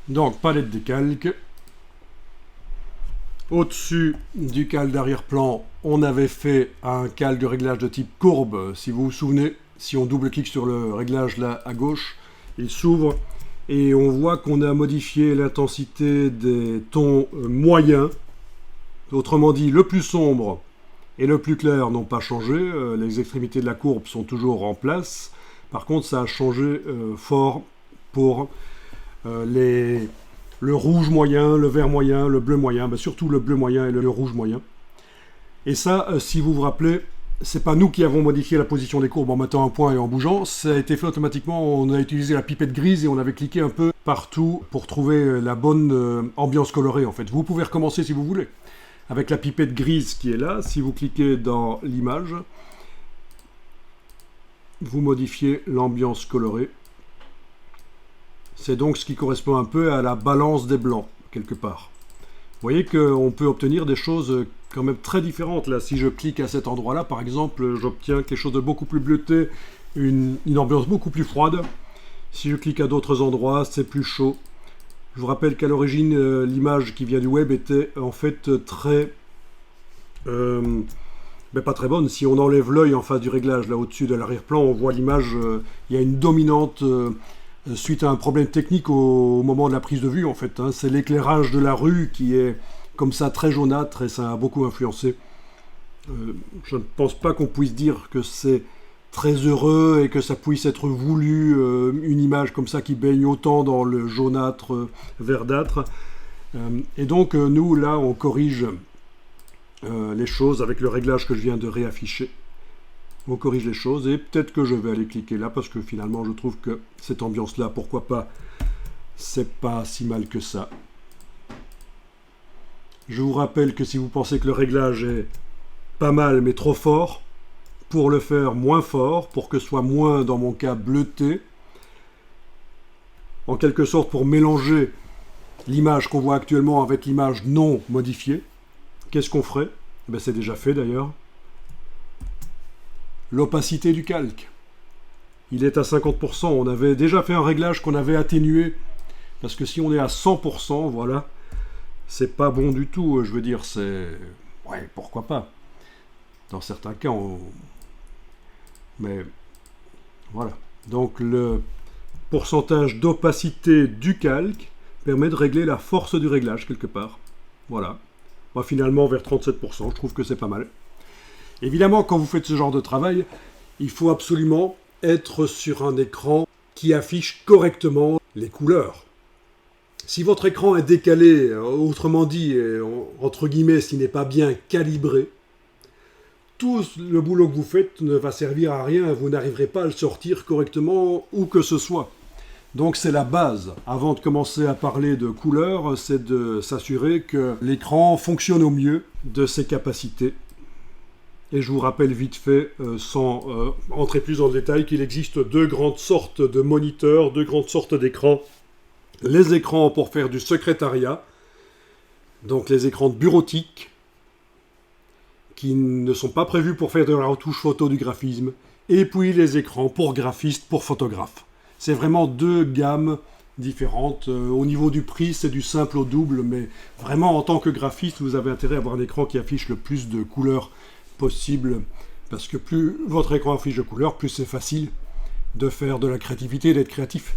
Donc, palette des calques. Au-dessus du calque d'arrière-plan, on avait fait un calque de réglage de type courbe. Si vous vous souvenez, si on double-clique sur le réglage là à gauche, il s'ouvre et on voit qu'on a modifié l'intensité des tons moyens. Autrement dit, le plus sombre et le plus clair n'ont pas changé. Les extrémités de la courbe sont toujours en place. Par contre, ça a changé fort pour le rouge moyen, le vert moyen, le bleu moyen, surtout le bleu moyen et le rouge moyen. Et ça, si vous vous rappelez, c'est pas nous qui avons modifié la position des courbes en mettant un point et en bougeant, ça a été fait automatiquement, on a utilisé la pipette grise et on avait cliqué un peu partout pour trouver la bonne ambiance colorée en fait. Vous pouvez recommencer si vous voulez. Avec la pipette grise qui est là, si vous cliquez dans l'image, vous modifiez l'ambiance colorée. C'est donc ce qui correspond un peu à la balance des blancs, quelque part. Vous voyez qu'on peut obtenir des choses quand même très différentes. Là, si je clique à cet endroit-là, par exemple, j'obtiens quelque chose de beaucoup plus bleuté, une ambiance beaucoup plus froide. Si je clique à d'autres endroits, c'est plus chaud. Je vous rappelle qu'à l'origine, l'image qui vient du web était en fait très... pas très bonne. Si on enlève l'œil en face du réglage, là au-dessus de l'arrière-plan, on voit l'image, il y a une dominante... suite à un problème technique au moment de la prise de vue en fait. C'est l'éclairage de la rue qui est comme ça très jaunâtre et ça a beaucoup influencé. Je ne pense pas qu'on puisse dire que c'est très heureux et que ça puisse être voulu, une image comme ça qui baigne autant dans le jaunâtre, verdâtre. Et donc nous là on corrige les choses avec le réglage que je viens de réafficher. On corrige les choses et peut-être que je vais aller cliquer là parce que finalement je trouve que cette ambiance là, pourquoi pas, c'est pas si mal que ça. Je vous rappelle que si vous pensez que le réglage est pas mal mais trop fort, pour le faire moins fort, pour que ce soit moins dans mon cas bleuté, en quelque sorte pour mélanger l'image qu'on voit actuellement avec l'image non modifiée, qu'est-ce qu'on ferait? C'est déjà fait d'ailleurs. L'opacité du calque. Il est à 50%. On avait déjà fait un réglage qu'on avait atténué. Parce que si on est à 100%, voilà, c'est pas bon du tout. Je veux dire, c'est... Ouais, pourquoi pas. Dans certains cas, mais voilà. Donc le pourcentage d'opacité du calque permet de régler la force du réglage quelque part. Voilà. Moi, finalement, vers 37%, je trouve que c'est pas mal. Évidemment, quand vous faites ce genre de travail, il faut absolument être sur un écran qui affiche correctement les couleurs. Si votre écran est décalé, autrement dit, entre guillemets, s'il n'est pas bien calibré, tout le boulot que vous faites ne va servir à rien, vous n'arriverez pas à le sortir correctement où que ce soit. Donc c'est la base. Avant de commencer à parler de couleurs, c'est de s'assurer que l'écran fonctionne au mieux de ses capacités. Et je vous rappelle vite fait, sans entrer plus en détail, qu'il existe deux grandes sortes de moniteurs, deux grandes sortes d'écrans. Les écrans pour faire du secrétariat, donc les écrans de bureautique, qui ne sont pas prévus pour faire de la retouche photo du graphisme, et puis les écrans pour graphistes, pour photographes. C'est vraiment deux gammes différentes. Au niveau du prix, c'est du simple au double, mais vraiment en tant que graphiste, vous avez intérêt à avoir un écran qui affiche le plus de couleurs possible, parce que plus votre écran affiche de couleurs, plus c'est facile de faire de la créativité et d'être créatif.